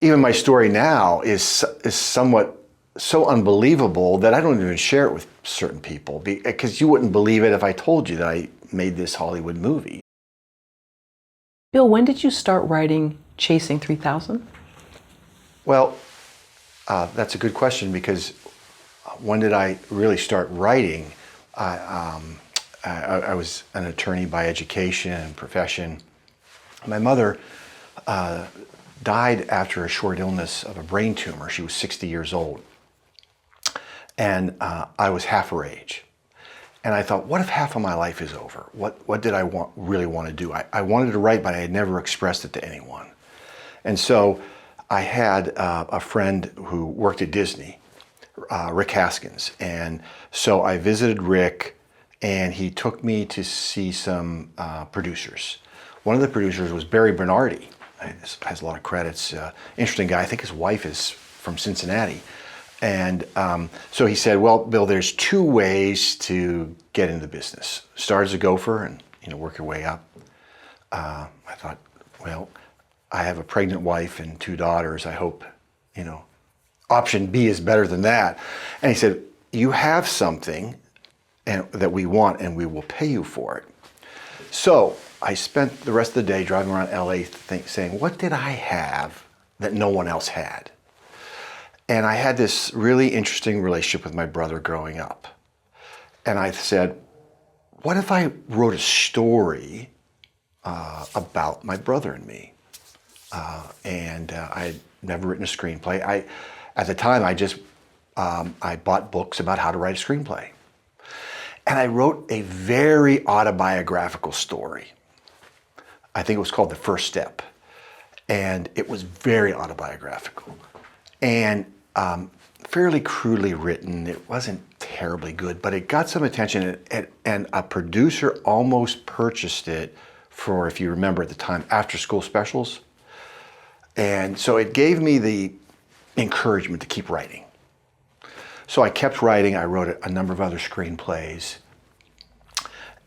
even my story now is somewhat so unbelievable that I don't even share it with certain people, because you wouldn't believe it if I told you that I made this Hollywood movie. Bill, when did you start writing Chasing 3000? Well, that's a good question, because when did I really start writing? I was an attorney by education and profession. My mother died after a short illness of a brain tumor. She was 60 years old. And I was half her age. And I thought, what if half of my life is over? What did I really want to do? I wanted to write, but I had never expressed it to anyone. And so I had a friend who worked at Disney, Rick Haskins. And so I visited Rick, and he took me to see some producers. One of the producers was Barry Bernardi. Has a lot of credits. Interesting guy. I think his wife is from Cincinnati. And so he said, well, Bill, there's two ways to get into the business. Start as a gopher and work your way up. I thought, well, I have a pregnant wife and two daughters. I hope, option B is better than that. And he said, you have something that we want, and we will pay you for it. So I spent the rest of the day driving around LA saying, what did I have that no one else had? And I had this really interesting relationship with my brother growing up. And I said, what if I wrote a story about my brother and me? And I had never written a screenplay. At the time, I bought books about how to write a screenplay. And I wrote a very autobiographical story. I think it was called The First Step. And it was very autobiographical. And fairly crudely written. It wasn't terribly good, but it got some attention, and a producer almost purchased it for, if you remember at the time, after-school specials. And so it gave me the encouragement to keep writing. So I kept writing. I wrote a number of other screenplays.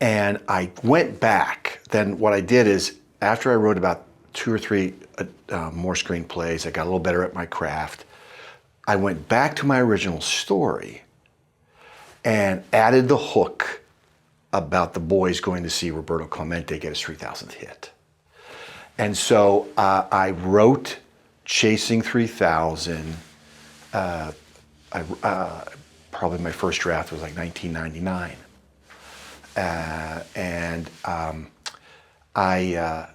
And I went back. Then what I did is, after I wrote about 2 or 3 more screenplays, I got a little better at my craft. I went back to my original story and added the hook about the boys going to see Roberto Clemente get his 3,000th hit. And so I wrote Chasing 3000. Probably my first draft was like 1999. And I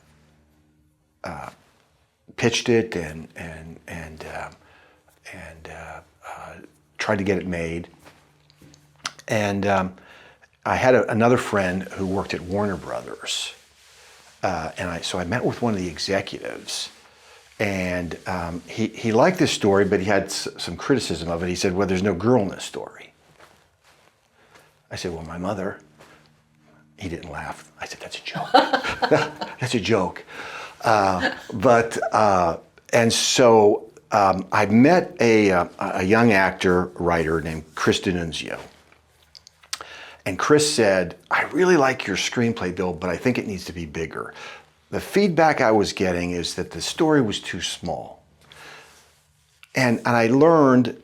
pitched it and tried to get it made. And I had another friend who worked at Warner Brothers. So I met with one of the executives, and he liked this story, but he had some criticism of it. He said, well, there's no girl in this story. I said, well, my mother. He didn't laugh. I said, that's a joke. That's a joke. And so I met a young writer named Chris D'Annunzio. And Chris said, I really like your screenplay, Bill, but I think it needs to be bigger. The feedback I was getting is that the story was too small. And I learned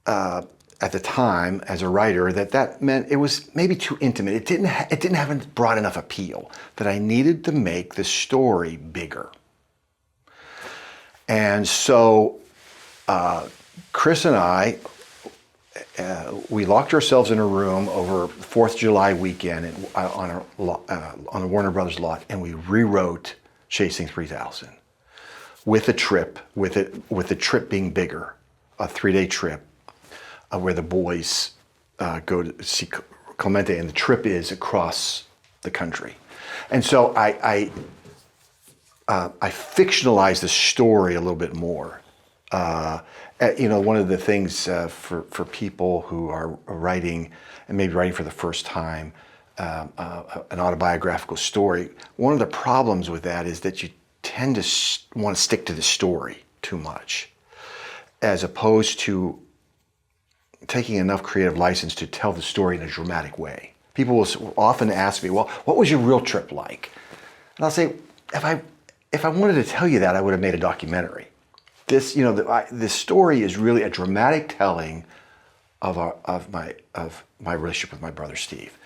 at the time as a writer that meant it was maybe too intimate. It didn't have broad enough appeal, that I needed to make the story bigger. And so Chris and I, we locked ourselves in a room over 4th of July weekend on a Warner Brothers lot, and we rewrote Chasing 3000 with a trip, with the trip being bigger, a 3-day trip where the boys go to see Clemente, and the trip is across the country. And so I fictionalized the story a little bit more. One of the things for people who are writing, and maybe writing for the first time, an autobiographical story, one of the problems with that is that you tend to want to stick to the story too much, as opposed to taking enough creative license to tell the story in a dramatic way. People will often ask me, well, what was your real trip like? And I'll say, if I wanted to tell you that, I would have made a documentary. this, this story is really a dramatic telling of my relationship with my brother Steve.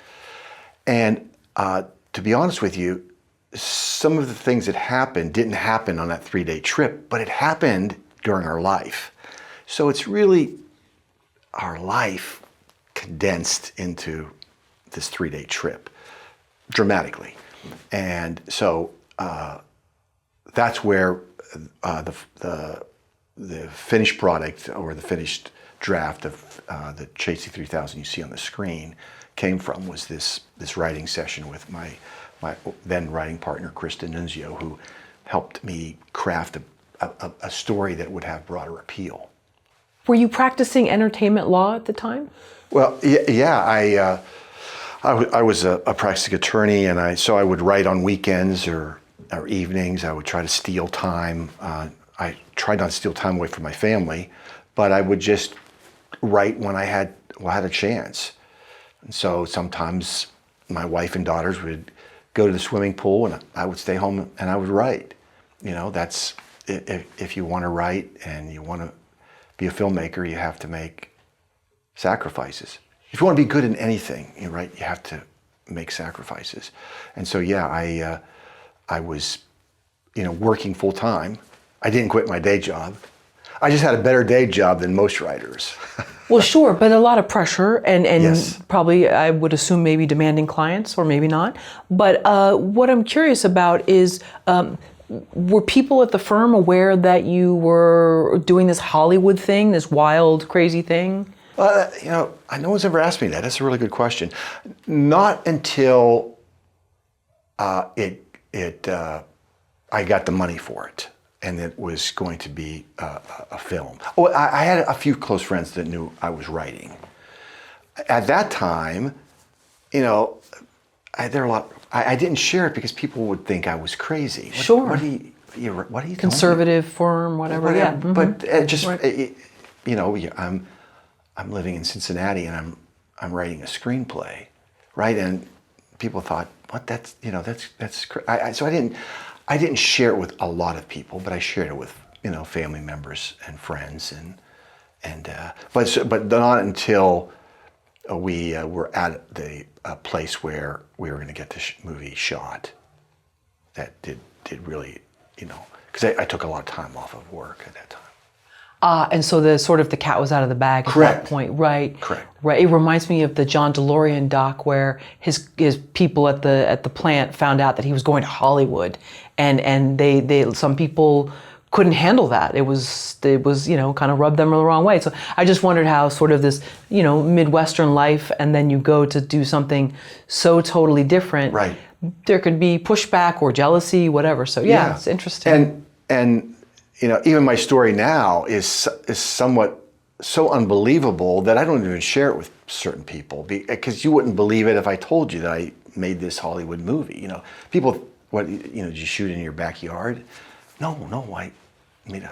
And to be honest with you, some of the things that happened didn't happen on that 3-day trip, but it happened during our life. So it's really our life condensed into this 3-day trip dramatically. And so that's where the finished product, or the finished draft of the Chasey 3000 you see on the screen came from, was this writing session with my then writing partner, Kristen Nunzio, who helped me craft a story that would have broader appeal. Were you practicing entertainment law at the time? Well, yeah, I was a practicing attorney, and so I would write on weekends or evenings. I would try to steal time. I tried not to steal time away from my family, but I would just write when I had a chance. And so sometimes my wife and daughters would go to the swimming pool, and I would stay home and I would write. That's if you want to write and you want to be a filmmaker, you have to make sacrifices. If you want to be good in anything, you have to make sacrifices. And so, yeah, I was, working full time. I didn't quit my day job. I just had a better day job than most writers. Well, sure, but a lot of pressure and Yes. Probably, I would assume, maybe demanding clients, or maybe not. But what I'm curious about is, were people at the firm aware that you were doing this Hollywood thing, this wild, crazy thing? No one's ever asked me that. That's a really good question. Not until I got the money for it, and it was going to be a film. Oh, I had a few close friends that knew I was writing. At that time, I didn't share it because people would think I was crazy. Sure. What are you Conservative firm, whatever. Yeah. Mm-hmm. But just Right. I'm living in Cincinnati, and I'm writing a screenplay, right? And people thought, what? That's so I didn't share it with a lot of people, but I shared it with family members and friends, but not until we were at the place where we were going to get this movie shot. That did really, because I took a lot of time off of work at that time. And so the cat was out of the bag at Correct. that point, right? Correct. Right. It reminds me of the John DeLorean doc, where his people at the plant found out that he was going to Hollywood, and they some people couldn't handle that. It was kind of rubbed them the wrong way. So I just wondered how sort of this Midwestern life, and then you go to do something so totally different. Right. There could be pushback or jealousy, whatever. So yeah. It's interesting. And even my story now is somewhat so unbelievable that I don't even share it with certain people, because you wouldn't believe it if I told you that I made this Hollywood movie. People, did you shoot in your backyard? No, I made a.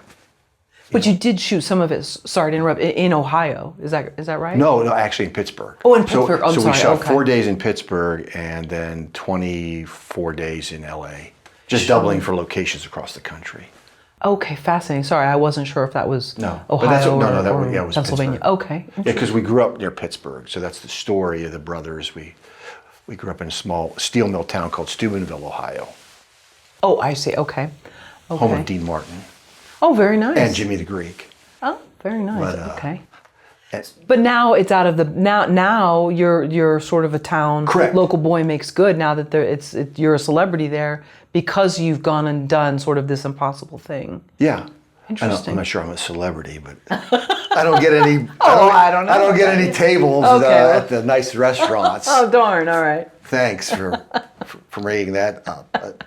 But you did shoot some of it. Sorry to interrupt. In Ohio, is that right? No, actually in Pittsburgh. Oh, in Pittsburgh. I'm so sorry. we shot Okay. 4 days in Pittsburgh and then 24 days in LA, just doubling for locations across the country. Okay, fascinating. Sorry, I wasn't sure if that was No, Ohio but that's or it was Pennsylvania. Pittsburgh. Okay. Yeah, because we grew up near Pittsburgh, so that's the story of the brothers. We grew up in a small steel mill town called Steubenville, Ohio, Oh, I see. Okay. home of Dean Martin Oh, very nice. and Jimmy the Greek. Oh, very nice. But, okay. and- But now it's out of the now you're sort of a town. Correct. Local boy makes good. Now that you're a celebrity there because you've gone and done sort of this impossible thing. Yeah. Interesting. I'm not sure I'm a celebrity, but I don't get any. I don't know. I don't get any tables at the nice restaurants. Oh, darn. All right. Thanks for rating that up.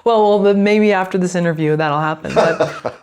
Well, then maybe after this interview that'll happen. But